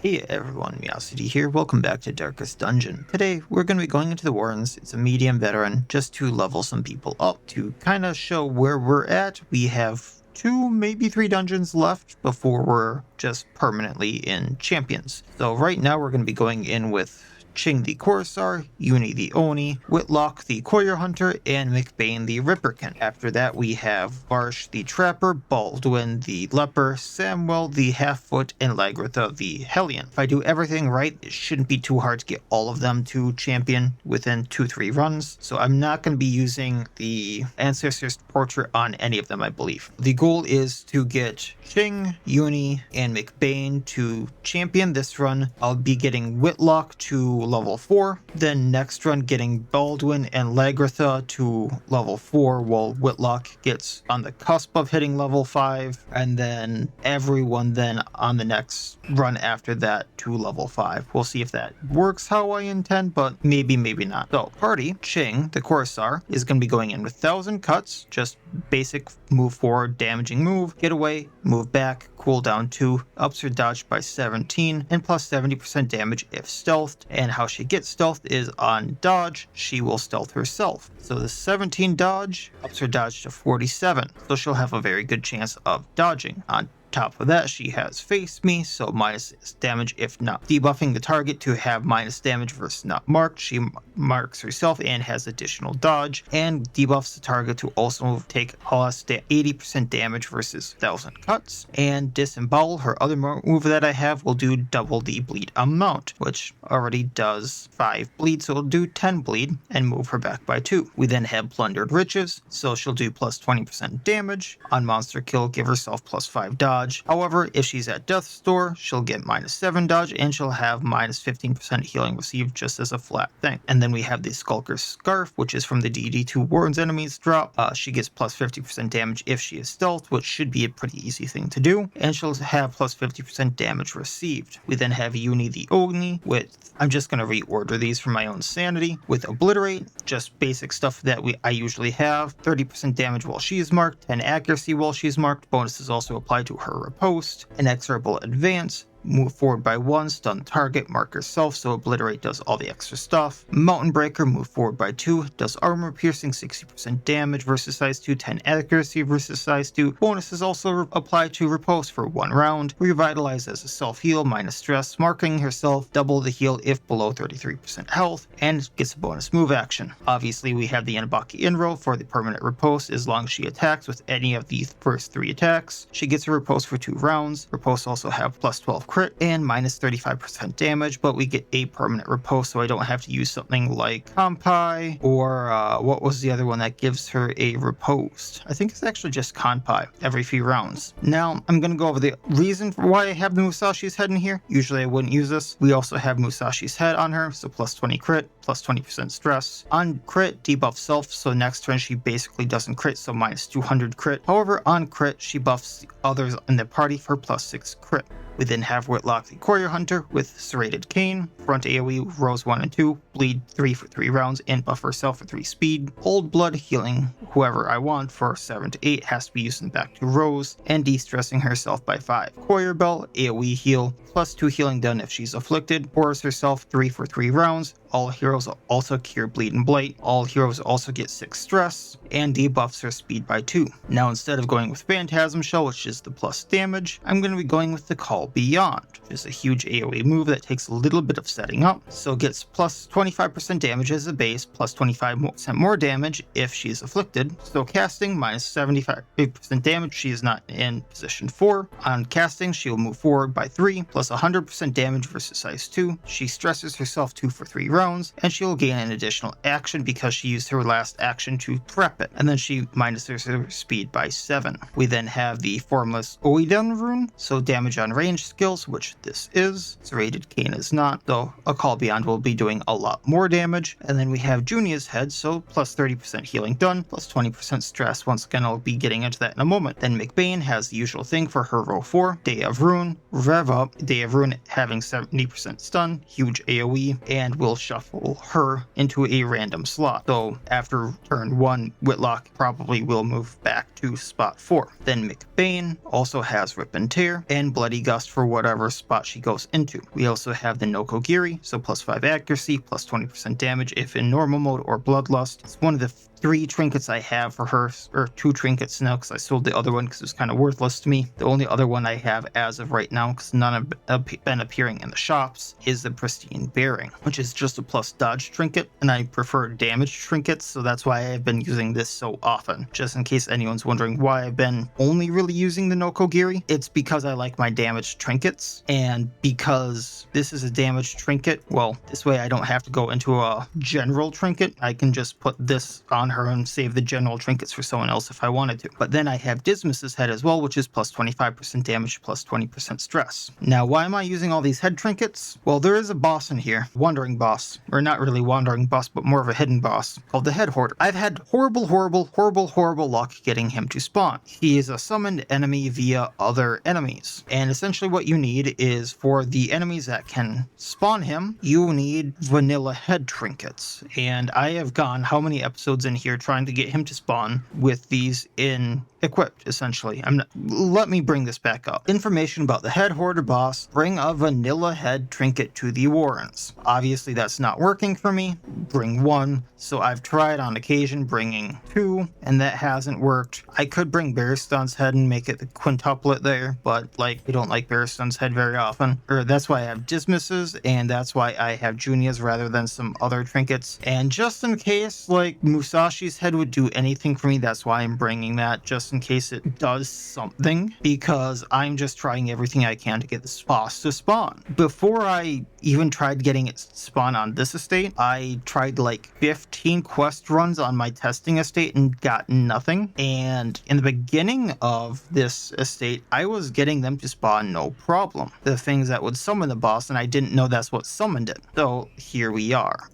Hey everyone, Miacidae here, welcome back to Darkest Dungeon. Today, we're going to be going into the Warrens. It's a medium veteran, just to level some people up. To kind of show where we're at, we have 2, maybe 3 dungeons left before we're just permanently in Champions. So right now we're going to be going in with Ching the Corsair, Uni the Oni, Whitlock the Courier Hunter, and McBain the Ripperkin. After that we have Varsh the Trapper, Baldwin the Leper, Samuel the Half-Foot, and Lagritha the Hellion. If I do everything right, it shouldn't be too hard to get all of them to champion within 2-3 runs, so I'm not going to be using the Ancestor's Portrait on any of them, I believe. The goal is to get Ching, Uni, and McBain to champion this run. I'll be getting Whitlock to level 4, then next run getting Baldwin and Lagritha to level 4 while Whitlock gets on the cusp of hitting level 5, and then everyone then on the next run after that to level 5. We'll see if that works how I intend, but maybe not. So party, Ching, the Corsair, is going to be going in with 1000 cuts, just basic move forward, damaging move, get away, move back, cooldown 2, ups her dodge by 17, and plus 70% damage if stealthed. And how she gets stealth is on dodge, she will stealth herself. So the 17 dodge ups her dodge to 47, so she'll have a very good chance of dodging. On top of that, she has Face Me, so minus damage if not debuffing the target to have minus damage versus not marked. She marks herself and has additional dodge, and debuffs the target to also take plus 80% damage versus 1000 cuts. And Disembowel, her other move that I have, will do double the bleed amount, which already does 5 bleed, so it'll do 10 bleed and move her back by 2. We then have Plundered Riches, so she'll do plus 20% damage. On monster kill, give herself plus 5 dodge. However, if she's at Death's Door, she'll get minus 7 dodge and she'll have minus 15% healing received just as a flat thing. And then we have the Skulker's Scarf, which is from the DD2 Warren's Enemies drop. She gets plus 50% damage if she is stealth, which should be a pretty easy thing to do. And she'll have plus 50% damage received. We then have Uni the Ogni with, I'm just going to reorder these for my own sanity, with Obliterate, just basic stuff that I usually have. 30% damage while she is marked, 10 accuracy while she's marked. Bonuses also apply to her riposte, inexorable advance, move forward by 1, stun target, mark herself, so Obliterate does all the extra stuff. Mountain Breaker, move forward by 2, does armor piercing, 60% damage versus size 2, 10 accuracy versus size 2. Bonuses also apply to riposte for 1 round. Revitalize as a self-heal, minus stress, marking herself, double the heal if below 33% health, and gets a bonus move action. Obviously, we have the Enabaki Inro for the permanent riposte as long as she attacks with any of the first 3 attacks. She gets a riposte for 2 rounds. Riposte also have plus 12 crit and minus 35% damage, but we get a permanent riposte, so I don't have to use something like Compai or what was the other one that gives her a riposte? I think it's actually just Compai every few rounds. Now I'm going to go over the reason for why I have the Musashi's head in here. Usually I wouldn't use this. We also have Musashi's head on her, so plus 20 crit, plus 20% stress. On crit, debuff self, so next turn she basically doesn't crit, so minus 200 crit. However, on crit, she buffs the others in the party for plus 6 crit. We then have Whitlock the Courier Hunter with Serrated Cane, front AoE Rose 1 and 2, bleed 3 for 3 rounds, and buff herself for 3 speed. Old Blood, healing whoever I want for 7 to 8, has to be used in back to Rose, and de-stressing herself by 5. Courier Bell, AoE heal, plus 2 healing done if she's afflicted, pours herself 3 for 3 rounds. All heroes also cure Bleed and Blight. All heroes also get 6 stress, and debuffs her speed by 2. Now instead of going with Phantasm Shell, which is the plus damage, I'm going to be going with the Call Beyond, which is a huge AoE move that takes a little bit of setting up, so gets plus 25% damage as a base, plus 25% more damage if she's afflicted. So casting, minus 75% damage she is not in position for. On casting, she will move forward by 3, plus 100% damage versus size 2. She stresses herself 2 for 3 rounds, and she will gain an additional action because she used her last action to prep it, and then she minuses her speed by 7. We then have the Formless Oiden rune, so damage on range skills, which this is. Serrated Cane is not, though a Call Beyond will be doing a lot more damage. And then we have Junia's head, so plus 30% healing done, plus 20% stress. Once again, I'll be getting into that in a moment. Then McBain has the usual thing for her row 4, Day of Rune, Rev Up, Day Day of Ruin having 70% stun, huge AoE, and we'll shuffle her into a random slot. So after turn 1, Whitlock probably will move back to spot 4. Then McBain also has Rip and Tear, and Bloody Gust for whatever spot she goes into. We also have the Nokogiri, so plus 5 accuracy, plus 20% damage if in normal mode or Bloodlust. It's one of the 3 trinkets I have for her, or 2 trinkets now because I sold the other one because it was kind of worthless to me. The only other one I have as of right now, because none have been appearing in the shops, is the Pristine Bearing, which is just a plus dodge trinket, and I prefer damage trinkets, so that's why I've been using this so often. Just in case anyone's wondering why I've been only really using the Nokogiri, it's because I like my damage trinkets, and because this is a damage trinket, well, this way I don't have to go into a general trinket. I can just put this on her and save the general trinkets for someone else if I wanted to. But then I have Dismas's head as well, which is plus 25% damage, plus 20% stress. Now, why am I using all these head trinkets? Well, there is a boss in here, wandering boss, or not really wandering boss, but more of a hidden boss, called the Head Hoarder. I've had horrible luck getting him to spawn. He is a summoned enemy via other enemies, and essentially what you need is for the enemies that can spawn him, you need vanilla head trinkets, and I have gone how many episodes in here trying to get him to spawn with these in equipped, essentially. Let me bring this back up. Information about the Head Hoarder boss: bring a vanilla head trinket to the Warrens. Obviously that's not working for me. Bring 1, so I've tried on occasion bringing 2, and that hasn't worked. I could bring Bearston's head and make it the quintuplet there, but like, I don't like Bearston's head very often. Or that's why I have Dismas's, and that's why I have Junia's rather than some other trinkets. And just in case like Musashi's head would do anything for me, that's why I'm bringing that, just in case it does something, because I'm just trying everything I can to get this boss to spawn. Before I even tried getting it to spawn on this estate, I tried like 15 quest runs on my testing estate and got nothing. And in the beginning of this estate, I was getting them to spawn no problem. The things that would summon the boss, and I didn't know that's what summoned it. So here we are.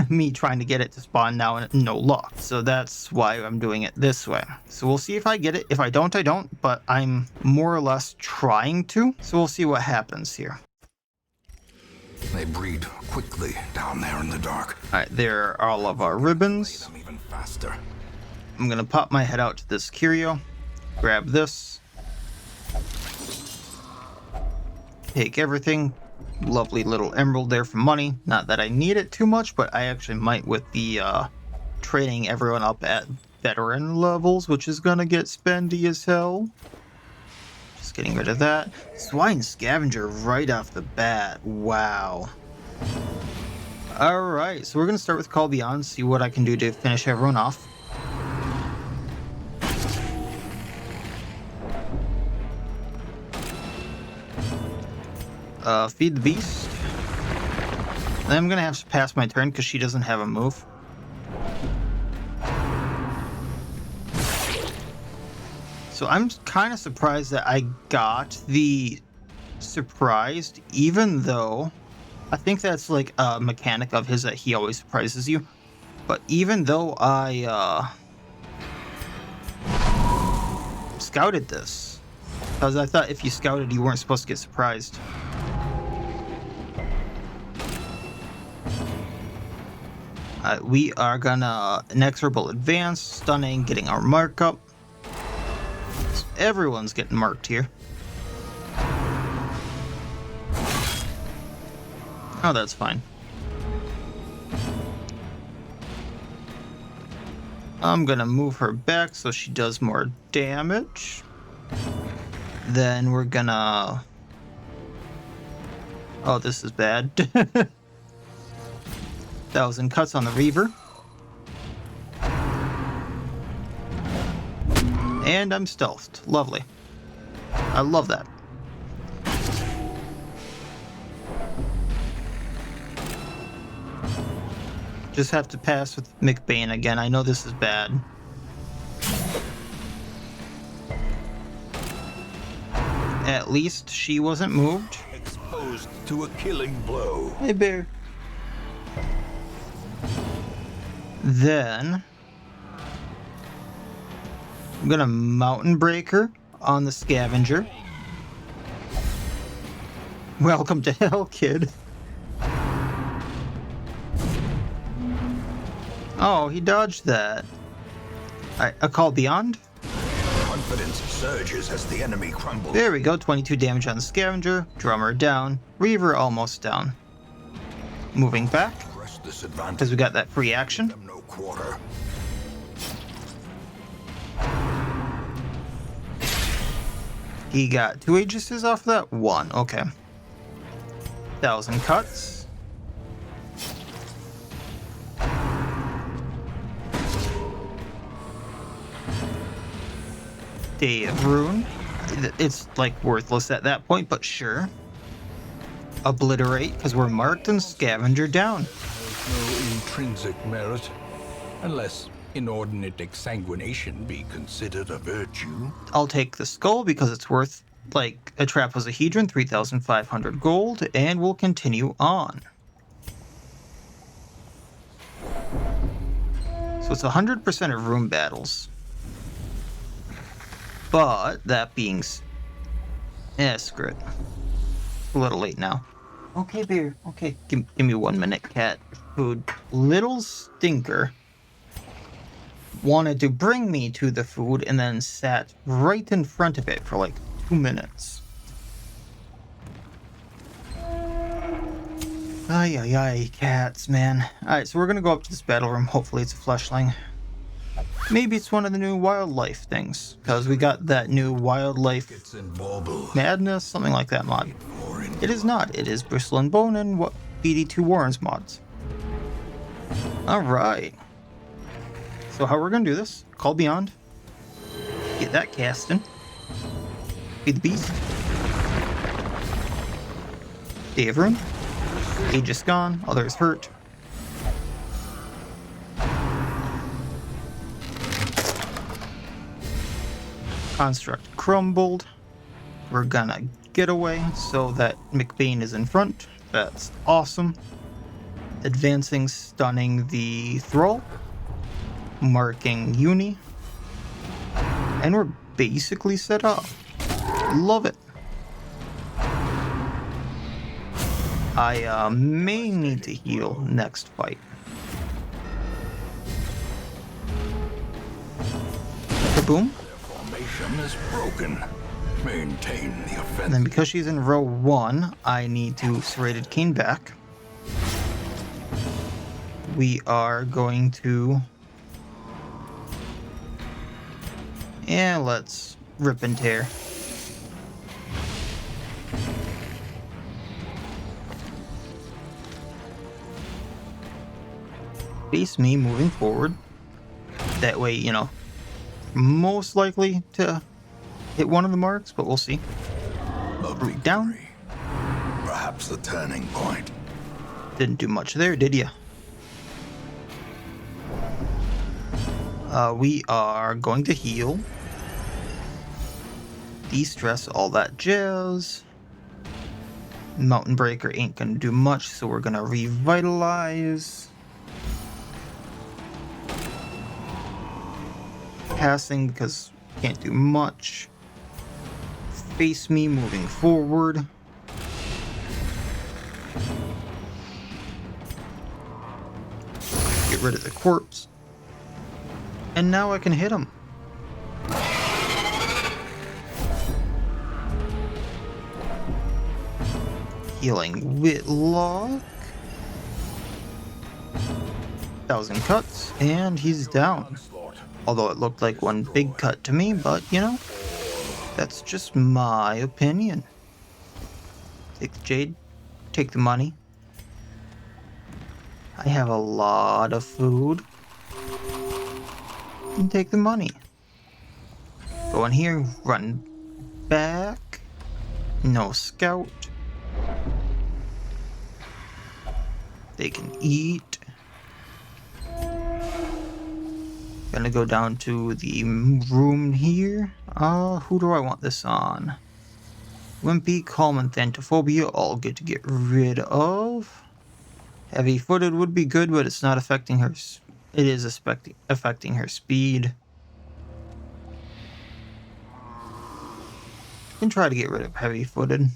Me trying to get it to spawn now and no luck. So that's why I'm doing it this way. So we'll see if I get it. If I don't, I don't, but I'm more or less trying to. So we'll see what happens here. They breed quickly down there in the dark. Alright, there are all of our ribbons. Even faster. I'm gonna pop my head out to this curio, grab this, take everything. Lovely little emerald there for money. Not that I need it too much, but I actually might with the training everyone up at veteran levels, which is gonna get spendy as hell. Just getting rid of that. Swine Scavenger right off the bat. Wow. Alright, so we're gonna start with Call Beyond, see what I can do to finish everyone off. Feed the beast. Then I'm gonna have to pass my turn because she doesn't have a move. So I'm kind of surprised that I got the surprised, even though I think that's like a mechanic of his that he always surprises you. But even though I scouted this, because I thought if you scouted you weren't supposed to get surprised. We are gonna Inexorable Advance, Stunning, getting our mark up. So everyone's getting marked here. Oh, that's fine. I'm gonna move her back so she does more damage. Then we're gonna... Oh, this is bad. 1,000 cuts on the Reaver. And I'm stealthed. Lovely. I love that. Just have to pass with McBain again. I know this is bad. At least she wasn't moved. Exposed to a killing blow. Hey, bear. Then I'm gonna Mountain Breaker on the Scavenger. Welcome to hell, kid. Oh, he dodged that. Alright, a call beyond. Confidence surges as the enemy crumbles. There we go, 22 damage on the Scavenger. Drummer down. Reaver almost down. Moving back, Press this advantage. because we got that free action. Them no quarter. He got 2 Aegises off that? 1, okay. 1,000 cuts. Day of Ruin. It's like worthless at that point, but sure. Obliterate, because we're marked, and Scavenger down. There's no intrinsic merit, unless inordinate exsanguination be considered a virtue. I'll take the skull because it's worth, like, a trapezohedron, 3,500 gold, and we'll continue on. So it's 100% of room battles. But, that being... screw it. A little late now. Okay, beer. Okay, give me 1 minute, cat. Food. Little stinker wanted to bring me to the food and then sat right in front of it for like 2 minutes. Ay, ay, ay, cats, man. Alright, so we're gonna go up to this battle room. Hopefully it's a fleshling. Maybe it's one of the new wildlife things, because we got that new wildlife It's in bauble. madness, something like that mod. It is not. It is Bristle and Bone and what BD2 Warren's mods. Alright. So how we're gonna do this? Call Beyond. Get that casting. Feed the beast. Day of Ruin. Aegis gone. Others hurt. Construct crumbled. We're gonna get away so that McBain is in front. That's awesome. Advancing, stunning the Thrall. Marking Uni. And we're basically set up. Love it. I may need to heal next fight. Kaboom. Formation is broken. Maintain the offense. And then because she's in row 1, I need to Serrated Cane back. We are going to... yeah, let's rip and tear. Face me moving forward. That way, you know, most likely to hit one of the marks, but we'll see. Root down. Perhaps the turning point. Didn't do much there, did ya? We are going to heal. De-stress, all that jazz. Mountain Breaker ain't gonna do much, so we're gonna revitalize. Passing because can't do much. Face me moving forward. Get rid of the corpse. And now I can hit him. Healing Whitlock. 1,000 cuts, and he's down. Although it looked like one big cut to me, but you know, that's just my opinion. Take the jade, take the money. I have a lot of food. And take the money. Go in here, run back. No scout. They can eat. Gonna go down to the room here. Who do I want this on? Wimpy, Calm, and Thanatophobia, all good to get rid of. Heavy-footed would be good, but it's not affecting her. It is affecting her speed. Can try to get rid of heavy-footed.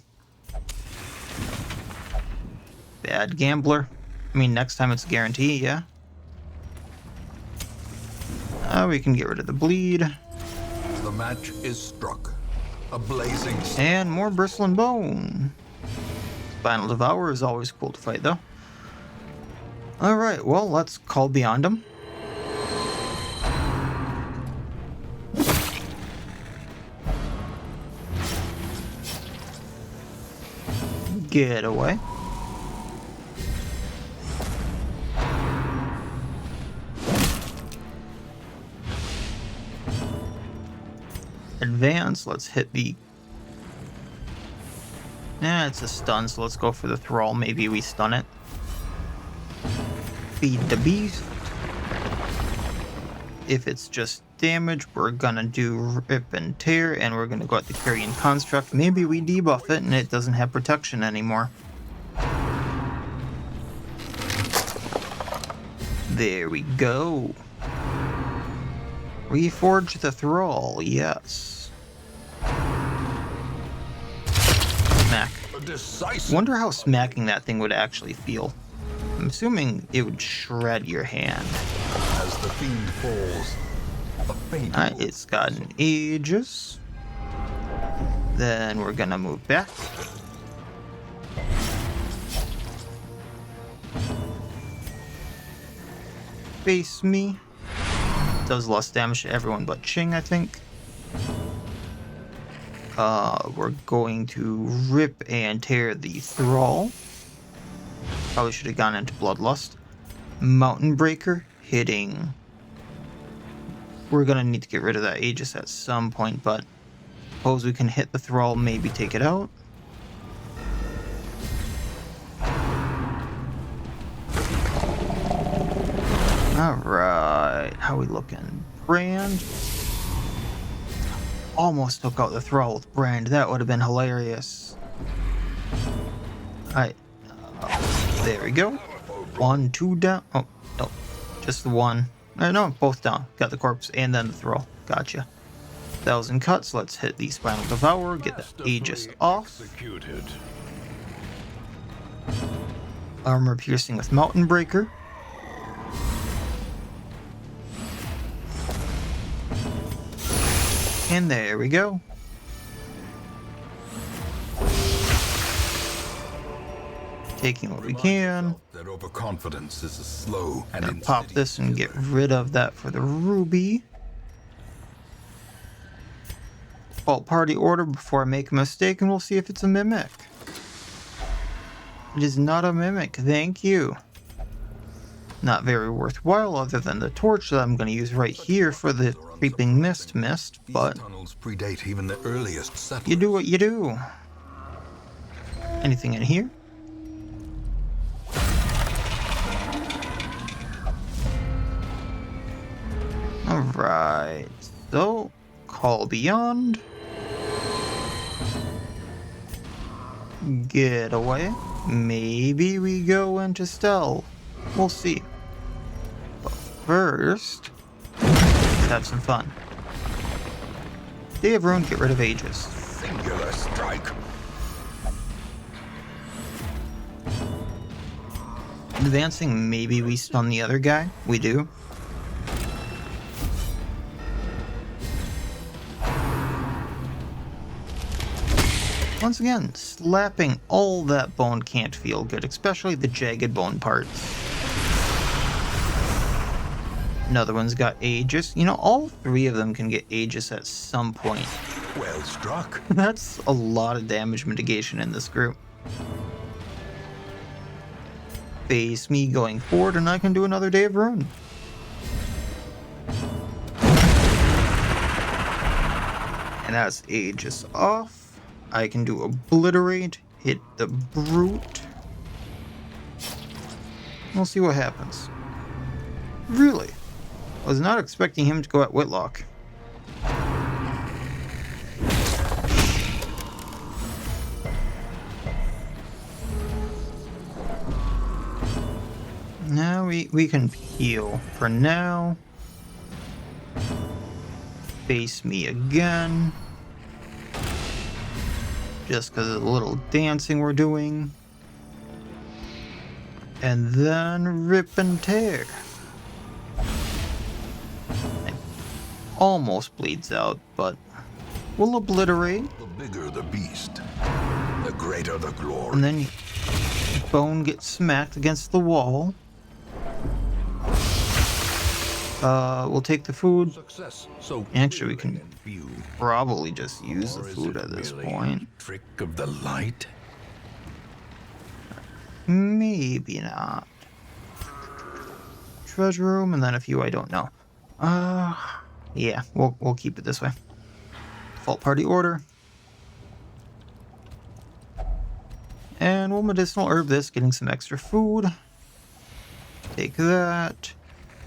bad gambler. I mean, next time it's a guarantee, yeah. We can get rid of the bleed. The match is struck. A blazing... And more Bristle and Bone. Spinal Devourer is always cool to fight, though. Alright, well, let's call beyond him. Get away. Advance, let's hit the... it's a stun, so let's go for the Thrall. Maybe we stun it. Feed the beast. If it's just damage, we're gonna do Rip and Tear, and we're gonna go at the Carrion Construct. Maybe we debuff it and it doesn't have protection anymore. There we go. Reforge the Thrall, yes. Smack. Wonder how smacking that thing would actually feel. I'm assuming it would shred your hand. As the fiend falls, a faint... It's got an Aegis. Then we're gonna move back. Face me. Does less damage to everyone but Ching, I think. We're going to Rip and Tear the Thrall. Probably should have gone into Bloodlust. Mountain Breaker hitting. We're gonna need to get rid of that Aegis at some point, but suppose we can hit the Thrall, maybe take it out. Alright, how we looking? Brand. Almost took out the Thrall with Brand. That would have been hilarious. Alright. There we go. 1, 2 down. Oh, no. Just the one. No, both down. Got the corpse and then the Thrall. Gotcha. 1,000 cuts. Let's hit the Spinal Devourer. Get the Aegis off. Armor piercing with Mountain Breaker. And there we go. Taking what we can. That overconfidence is a slow and gonna pop this and get rid of that for the ruby. Default party order before I make a mistake, and we'll see if it's a mimic. It is not a mimic, thank you. Not very worthwhile other than the torch that I'm going to use right here for the creeping mist, but tunnels predate even the earliest settlers. You do what you do. Anything in here? Alright, so call beyond. Get away. Maybe we go into stealth. We'll see. But first, let's have some fun. Day of Ruin, get rid of Aegis. Singular strike. Advancing, maybe we stun the other guy. We do. Once again, slapping all that bone can't feel good, especially the jagged bone parts. Another one's got Aegis. You know, all three of them can get Aegis at some point. Well struck. That's a lot of damage mitigation in this group. Face me going forward, and I can do another Day of Ruin. And that's Aegis off. I can do Obliterate, hit the Brute. We'll see what happens. Really? I was not expecting him to go at Whitlock. Now we can heal. For now. Face me again. Just because of the little dancing we're doing. And then rip and tear. It almost bleeds out, but we'll obliterate. The bigger the beast, the greater the glory. And then bone gets smacked against the wall. We'll take the food. Success so Actually, we can clearly in view. probably just use the Or is food it at this merely point. a trick of the light? Maybe not. Treasure room, and then a few I don't know. Yeah, we'll keep it this way. Default party order. And we'll medicinal herb this, getting some extra food. Take that.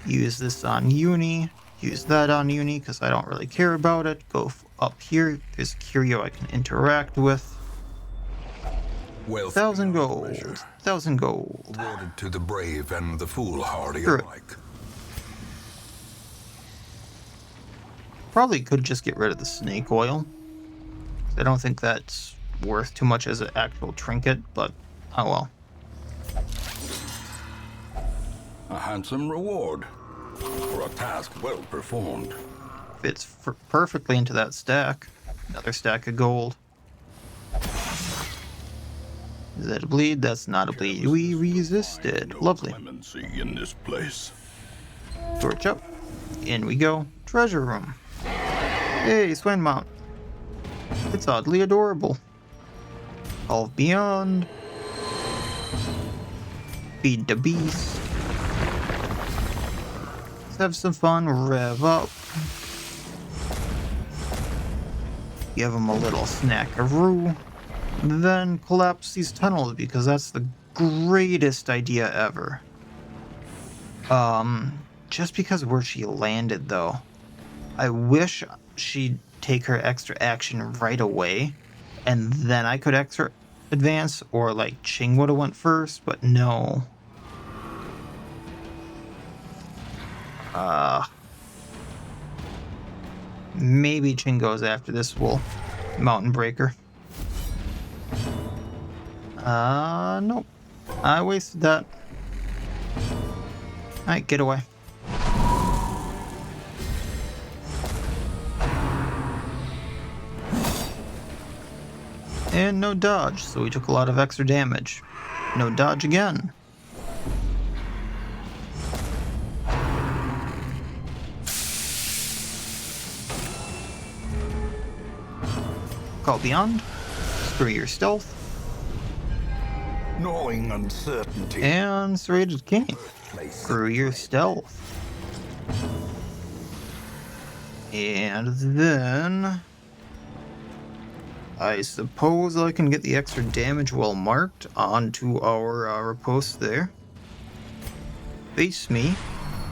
Use this on Uni. Use that on Uni because I don't really care about it. Go up here. There's a curio I can interact with. Wealth 1,000 beyond gold. measure, 1,000 gold. awarded to the brave and the foolhardy Sure. alike. Probably could just get rid of the snake oil. I don't think that's worth too much as an actual trinket, but oh well. A handsome reward for a task well performed. Fits perfectly into that stack. Another stack of gold. Is that a bleed? That's not a bleed. We resisted. No Lovely. clemency in this place. Torch up. In we go. Treasure room. Hey, Swine Mount. It's oddly adorable. All beyond. Feed the beast. Let's have some fun. Rev up. Give him a little snackaroo. Then collapse these tunnels because that's the greatest idea ever. Just because where she landed though, I wish she'd take her extra action right away, and then I could extra advance, or like Ching would have went first, but no. Maybe Ching goes after this Mountain Breaker. Nope. I wasted that. Alright, get away. And no dodge, so we took a lot of extra damage. No dodge again. Call Beyond. Screw your stealth. Knowing uncertainty. And Serrated King. Place Screw your stealth. And then I suppose I can get the extra damage well marked onto our riposte there. Face me,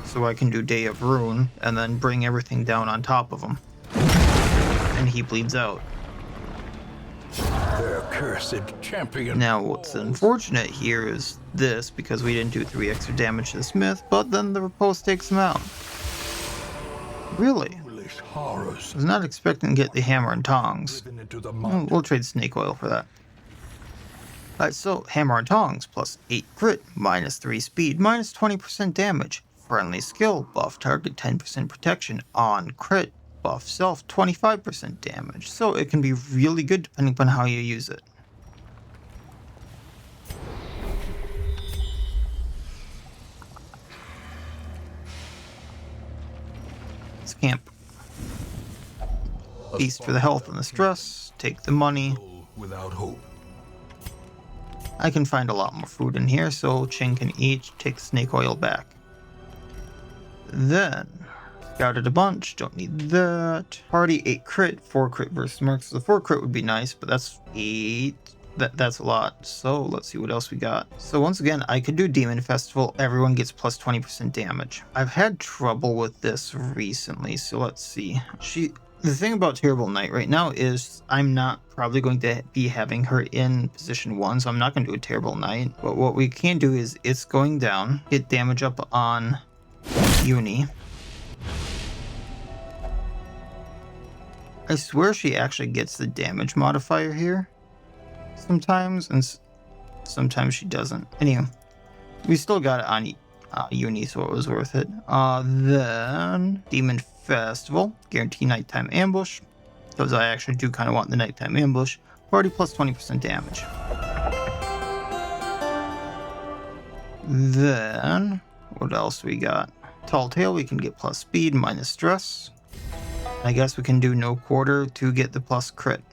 so I can do Day of Ruin, and then bring everything down on top of him. And he bleeds out. their cursed champion. Now, what's unfortunate here is this, because we didn't do 3 extra damage to the Smith, but then the riposte takes him out. Really? Foolish horrors. I was not expecting to get the hammer and tongs. Driven into the Well, mud. we'll trade snake oil for that. Alright, so hammer and tongs plus 8 crit, minus 3 speed, minus 20% damage. Friendly skill, buff target 10% protection on crit, buff self 25% damage. So it can be really good depending upon how you use it. Let's camp. Feast for the health and the stress, take the money. Without hope. I can find a lot more food in here, so Ching can eat, take the snake oil back. Then, scouted a bunch, don't need that. Party 8 crit, 4 crit versus marks. So the 4 crit would be nice, but that's 8. That's a lot. So let's see what else we got. So once again, I could do Demon Festival. Everyone gets plus 20% damage. I've had trouble with this recently, so let's see. The thing about Terrible Knight right now is I'm not probably going to be having her in position 1, so I'm not going to do a Terrible Knight. But what we can do is it's going down, get damage up on Uni. I swear she actually gets the damage modifier here sometimes, and sometimes she doesn't. Anyway, We still got it on Uni, so it was worth it. Then Demon Festival, guarantee nighttime ambush, because I actually do kind of want the nighttime ambush. Party plus 20% damage. Then, what else we got? Tall Tale, we can get plus speed, minus stress. I guess we can do no quarter to get the plus crit.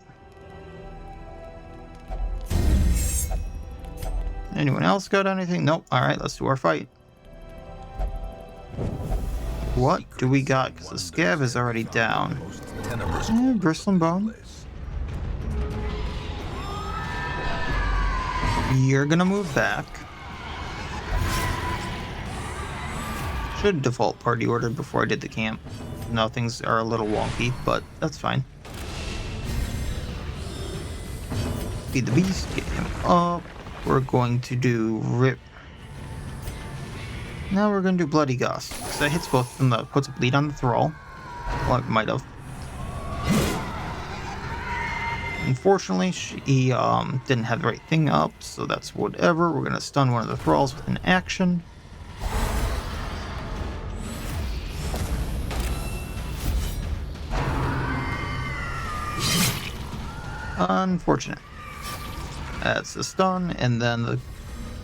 Anyone else got anything? Nope. Alright, let's do our fight. What do we got? Because the Scav is already down. Bristle and Bone. You're gonna move back. Should default party order before I did the camp. Now things are a little wonky, but that's fine. Feed the beast, get him up. We're going to do Rip. Now we're going to do Bloody Ghast. So that hits both of them, that puts a bleed on the Thrall. Well, it might have. Unfortunately, she didn't have the right thing up, so that's whatever. We're going to stun one of the Thralls with an action. Unfortunate. That's a stun, and then the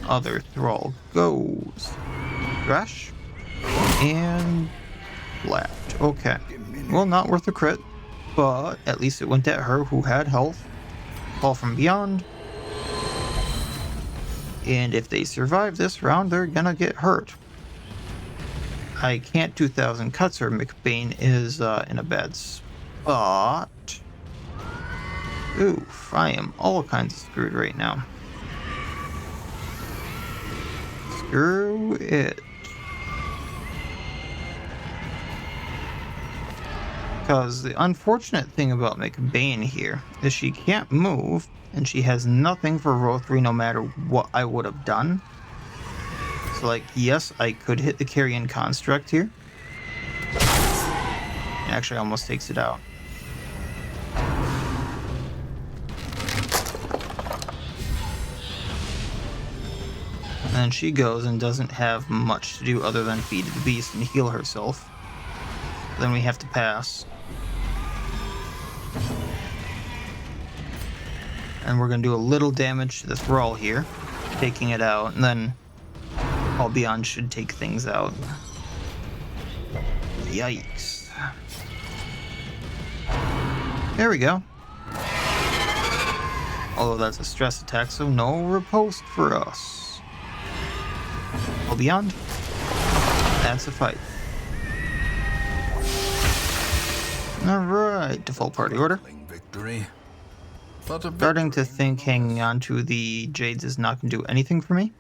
other Thrall goes. Crash. And left. Okay. Well, not worth a crit, but at least it went at her who had health. Fall from beyond. And if they survive this round, they're gonna get hurt. I can't do 1,000 cuts or McBain is in a bad spot. Oof, I am all kinds of screwed right now. Screw it. Because the unfortunate thing about McBain here is she can't move, and she has nothing for row 3 no matter what I would have done. So, like, yes, I could hit the Carrion construct here. It actually almost takes it out. And then she goes and doesn't have much to do other than feed the beast and heal herself. Then we have to pass. And we're going to do a little damage to the Thrall here, taking it out, and then All Beyond should take things out. Yikes. There we go. Although that's a stress attack, so no riposte for us. All Beyond. That's a fight. Alright, default party order. Victory. Starting to think hanging on to the Jades is not going to do anything for me.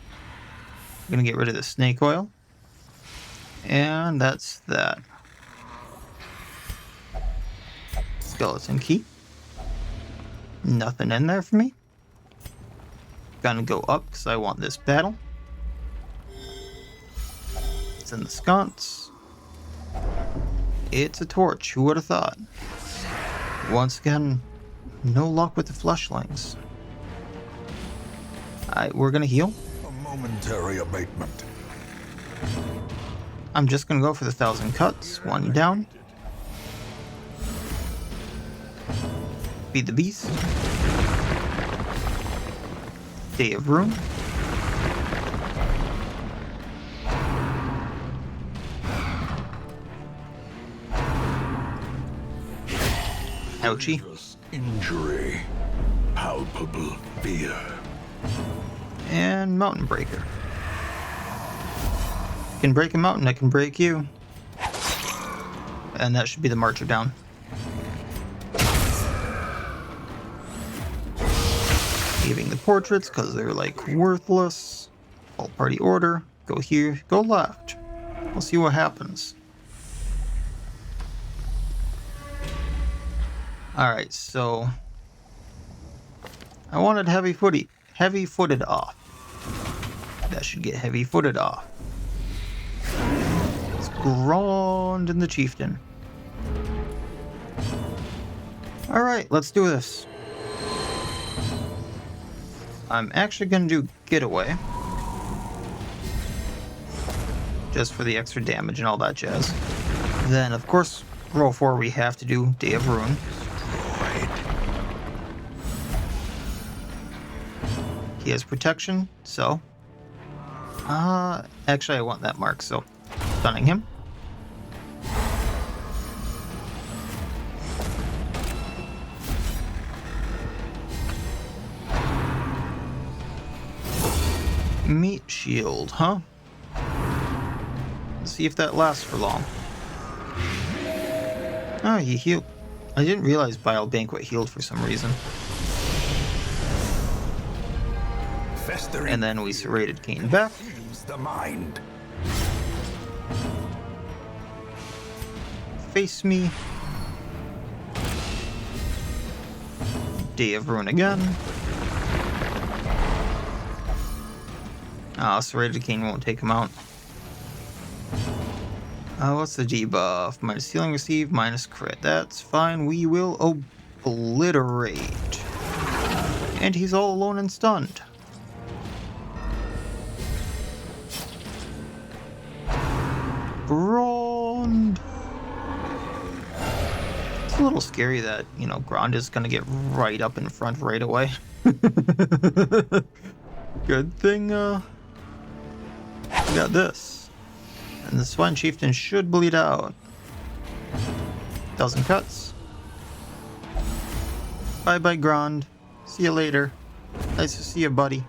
I'm going to get rid of the snake oil. And that's that. Skeleton key. Nothing in there for me. Gonna go up because I want this battle. It's in the sconce. It's a torch. Who would have thought? Once again, no luck with the fleshlings. Alright, we're gonna heal. A momentary abatement. I'm just gonna go for the 1,000 cuts. One down. Feed the beast. Day of Ruin. Ouchie. Injury. Palpable fear. And Mountain Breaker. Can break a mountain, I can break you. And that should be the marcher down. Leaving the portraits because they're like worthless. All party order. Go here, go left. We'll see what happens. Alright, so I wanted heavy-footed off. That should get heavy-footed off. It's Grand in the Chieftain. Alright, let's do this. I'm actually going to do Getaway. just for the extra damage and all that jazz. Then, of course, roll 4 we have to do Day of Ruin. He has protection, so... actually I want that mark, so... Stunning him. Meat shield, huh? Let's see if that lasts for long. Oh, he healed. I didn't realize Bile Banquet healed for some reason. And then we serrated Cain back. The mind. Face me. Day of Ruin again. Serrated Cain won't take him out. What's the debuff? Minus healing received, minus crit. That's fine. We will obliterate. And he's all alone and stunned. Grond. It's a little scary that, you know, Grond is gonna get right up in front right away. Good thing, we got this. And the Swine Chieftain should bleed out. 1,000 cuts. Bye-bye, Grond. See you later. Nice to see you, buddy.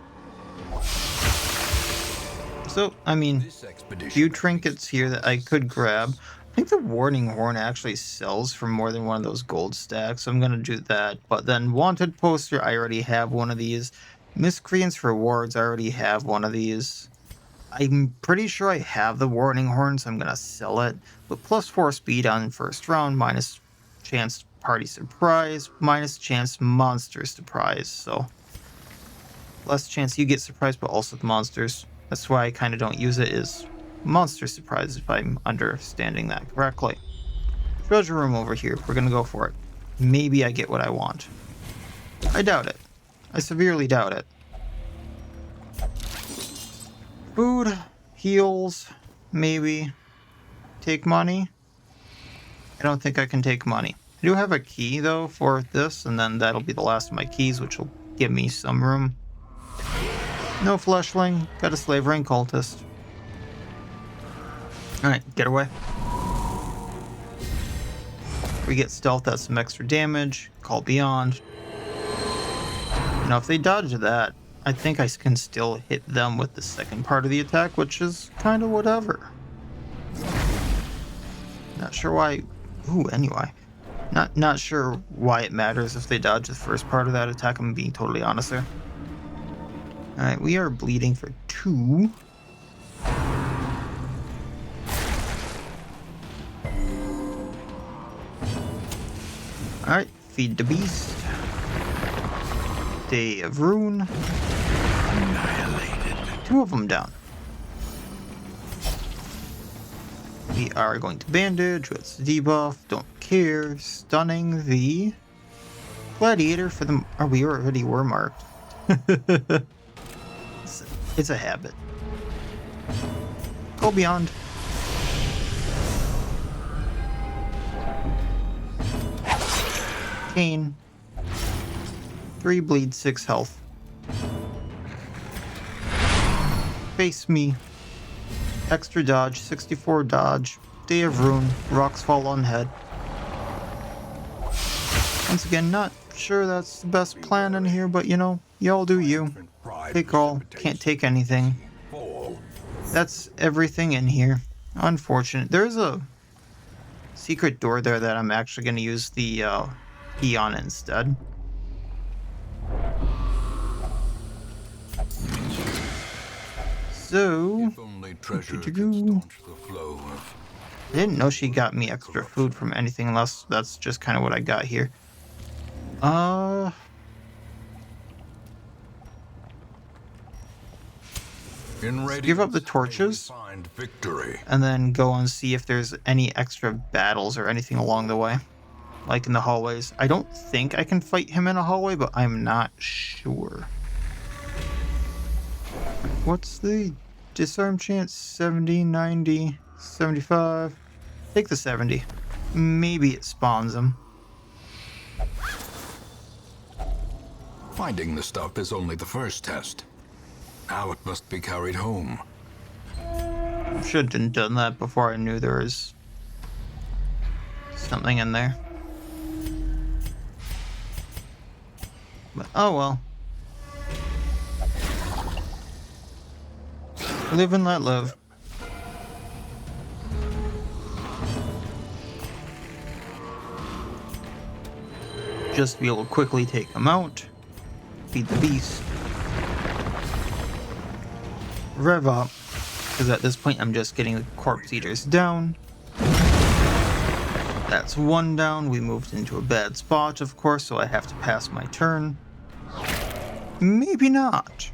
So, I mean, a few trinkets here that I could grab. I think the Warning Horn actually sells for more than one of those gold stacks, so I'm going to do that. But then Wanted Poster, I already have one of these. Miscreants Rewards, I already have one of these. I'm pretty sure I have the Warning Horn, so I'm going to sell it. But plus 4 speed on first round, minus chance party surprise, minus chance monster surprise. So, less chance you get surprised, but also the monsters. That's why I kind of don't use it, is monster surprise, if I'm understanding that correctly. Treasure room over here. We're going to go for it. Maybe I get what I want. I doubt it. I severely doubt it. Food, heals, maybe. Take money. I don't think I can take money. I do have a key, though, for this, and then that'll be the last of my keys, which will give me some room. No fleshling. Got a Slavering Cultist. Alright, get away. We get stealth, that's some extra damage. Call Beyond. You know, if they dodge that, I think I can still hit them with the second part of the attack, which is kind of whatever. Not sure why... Ooh, anyway. Not sure why it matters if they dodge the first part of that attack, I'm being totally honest there. Alright, we are bleeding for 2. Alright, feed the beast. Day of Ruin. Annihilated. 2 of them down. We are going to bandage. What's the debuff? Don't care. Stunning the gladiator for the... Oh, we already were marked. It's a habit. Go Beyond. Cain. 3 bleed, 6 health. Face me. Extra dodge, 64 dodge. Day of Ruin. Rocks fall on head. Once again, not sure that's the best plan in here, but you know, y'all do you. Take all, can't take anything. That's everything in here. Unfortunate. There's a secret door there that I'm actually going to use the key on instead. So, I didn't know she got me extra food from anything unless that's just kind of what I got here. Give up the torches and then go and see if there's any extra battles or anything along the way, like in the hallways. I don't think I can fight him in a hallway, but I'm not sure. What's the Disarm chance 70, 90, 75. Take the 70. Maybe it spawns him. Finding the stuff is only the first test. Now it must be carried home. Should have done that before I knew there was something in there. But oh well. Live and let live. Just to be able to quickly take them out. Feed the beast. Rev up. Because at this point I'm just getting the corpse eaters down. That's one down. We moved into a bad spot, of course, so I have to pass my turn. Maybe not.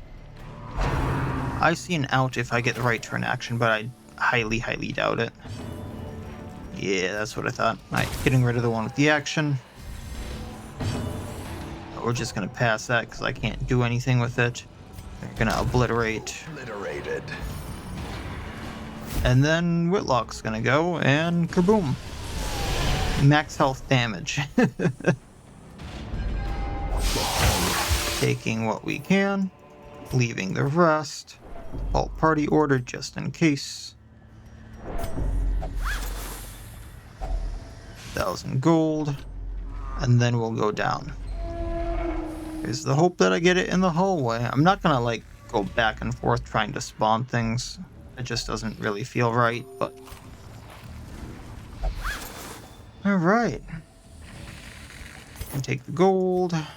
I see an out if I get the right turn action, but I highly, highly doubt it. Yeah, that's what I thought. Alright, getting rid of the one with the action. We're just gonna pass that because I can't do anything with it. They're gonna obliterate. Obliterated. And then Whitlock's gonna go, and kaboom. Max health damage. Taking what we can, leaving the rest. All party order just in case. 1,000 gold. And then we'll go down. There's the hope that I get it in the hallway. I'm not gonna like go back and forth trying to spawn things. It just doesn't really feel right, but... Alright. And take the gold. I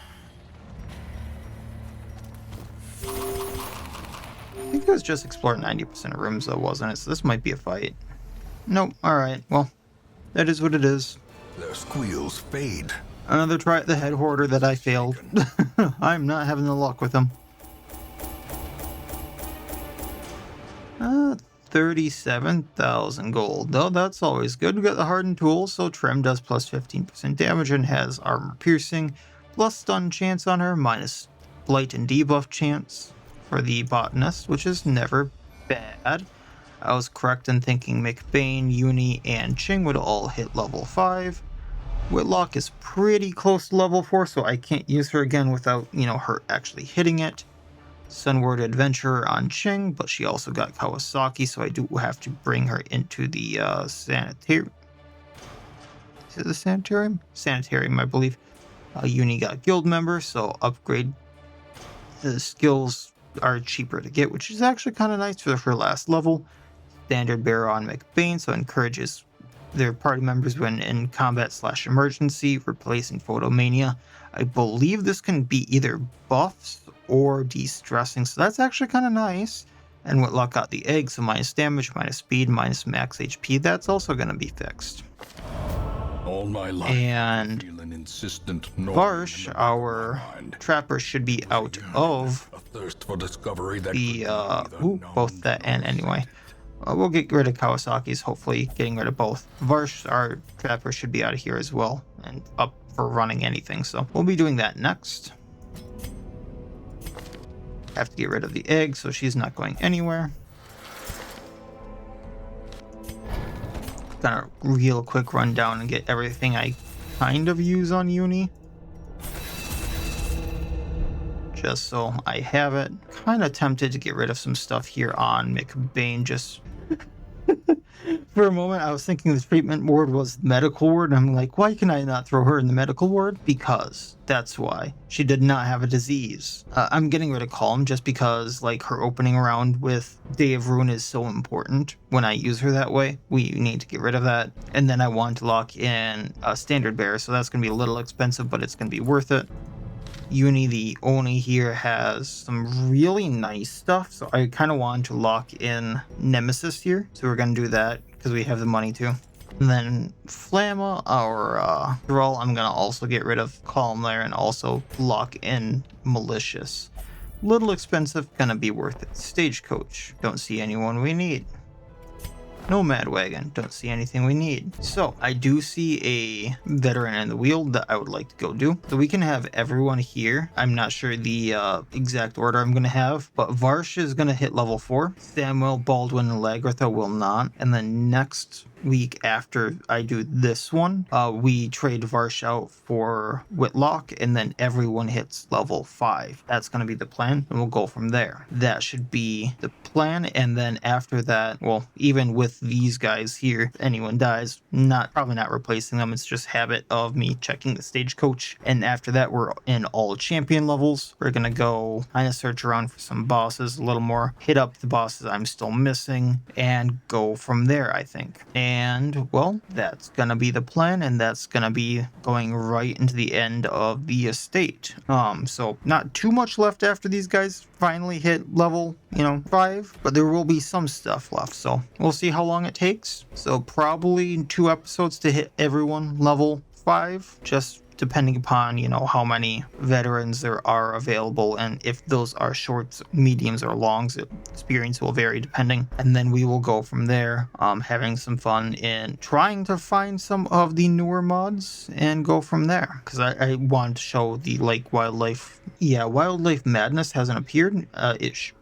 think it was just explore 90% of rooms though, wasn't it? So this might be a fight. Nope, alright, well, that is what it is. Their squeals fade. Another try at the head hoarder that I failed. I'm not having the luck with him. 37,000 gold, though that's always good. We got the hardened tools, so Trim does plus 15% damage and has armor piercing, plus stun chance on her, minus blight and debuff chance for the botanist, which is never bad. I was correct in thinking McBain, Uni, and Ching would all hit level 5. Whitlock is pretty close to level 4, so I can't use her again without, her actually hitting it. Sunward Adventurer on Ching, but she also got Kawasaki, so I do have to bring her into the sanitarium. Is it the sanitarium? Sanitarium, I believe. Uni got guild member, so upgrade. The skills are cheaper to get, which is actually kind of nice for her last level. Standard bearer on McBain, so encourages their party members when in combat/emergency, replacing Photomania. I believe this can be either buffs or de-stressing, so that's actually kind of nice. And Whitlock got the egg, so minus damage, minus speed, minus max HP. That's also going to be fixed. All my life, and Varsh, our trapper, should be out of the both that and anyway. We'll get rid of Kawasaki's, hopefully getting rid of both. Varsh, our trapper, should be out of here as well and up for running anything, so we'll be doing that next. Have to get rid of the egg, so she's not going anywhere. Gonna real quick run down and get everything I kind of use on Uni. Just so I have it. Kind of tempted to get rid of some stuff here on McBain, just... For a moment, I was thinking the treatment ward was medical ward, and I'm like, why can I not throw her in the medical ward? Because that's why. She did not have a disease. I'm getting rid of Calm just because, like, her opening round with Day of Ruin is so important. When I use her that way, we need to get rid of that. And then I want to lock in a Standard Bearer, so that's going to be a little expensive, but it's going to be worth it. Uni, the Oni here, has some really nice stuff, so I kind of want to lock in Nemesis here, so we're going to do that because we have the money to. And then Flamma, our Thrall, I'm going to also get rid of Calm there and also lock in Malicious. Little expensive, going to be worth it. Stagecoach, don't see anyone we need. Nomad Wagon. Don't see anything we need. So I do see a veteran in the wheel that I would like to go do. So we can have everyone here. I'm not sure the exact order I'm going to have, but Varsh is going to hit level 4. Samuel, Baldwin, and Lagartha will not. And then next week after I do this one, we trade Varsh out for Whitlock, and then everyone hits level 5. That's going to be the plan, and we'll go from there. That should be the plan, and then after that, well, even with these guys here, if anyone dies, probably not replacing them. It's just habit of me checking the stagecoach, and after that, we're in all champion levels. We're going to go kind of search around for some bosses a little more, hit up the bosses I'm still missing, and go from there, I think. And, well, that's going to be the plan, and that's going to be going right into the end of the estate. So not too much left after these guys finally hit level, 5, but there will be some stuff left, so we'll see how long it takes. So probably 2 episodes to hit everyone level 5, just depending upon, how many veterans there are available, and if those are shorts, mediums, or longs, experience will vary depending. And then we will go from there, having some fun in trying to find some of the newer mods and go from there. Because I want to show the Lake Wildlife. Yeah, Wildlife Madness hasn't appeared. It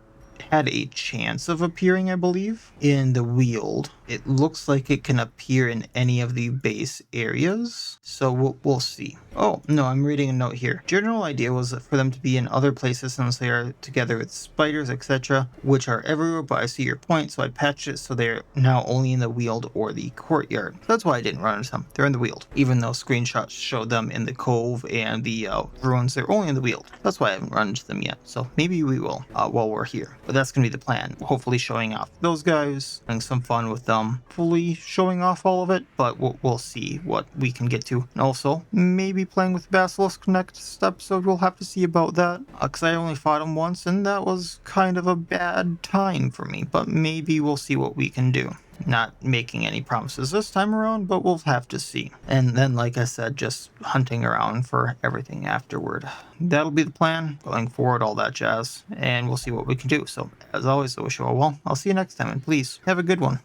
had a chance of appearing, I believe, in the Weald. It looks like it can appear in any of the base areas, so we'll see. Oh, no, I'm reading a note here. General idea was for them to be in other places since they are together with spiders, etc., which are everywhere, but I see your point, so I patched it so they're now only in the Weald or the courtyard. That's why I didn't run into them. They're in the Weald. Even though screenshots showed them in the Cove and the ruins, they're only in the Weald. That's why I haven't run into them yet, so maybe we will while we're here. But that's going to be the plan. Hopefully showing off those guys, having some fun with them, fully showing off all of it, but we'll see what we can get to. And also, maybe playing with Basilisk next episode, we'll have to see about that, because I only fought him once, and that was kind of a bad time for me, but maybe we'll see what we can do. Not making any promises this time around, but we'll have to see. And then, like I said, just hunting around for everything afterward. That'll be the plan, going forward, all that jazz, and we'll see what we can do. So, as always, I wish you all well. I'll see you next time, and please, have a good one.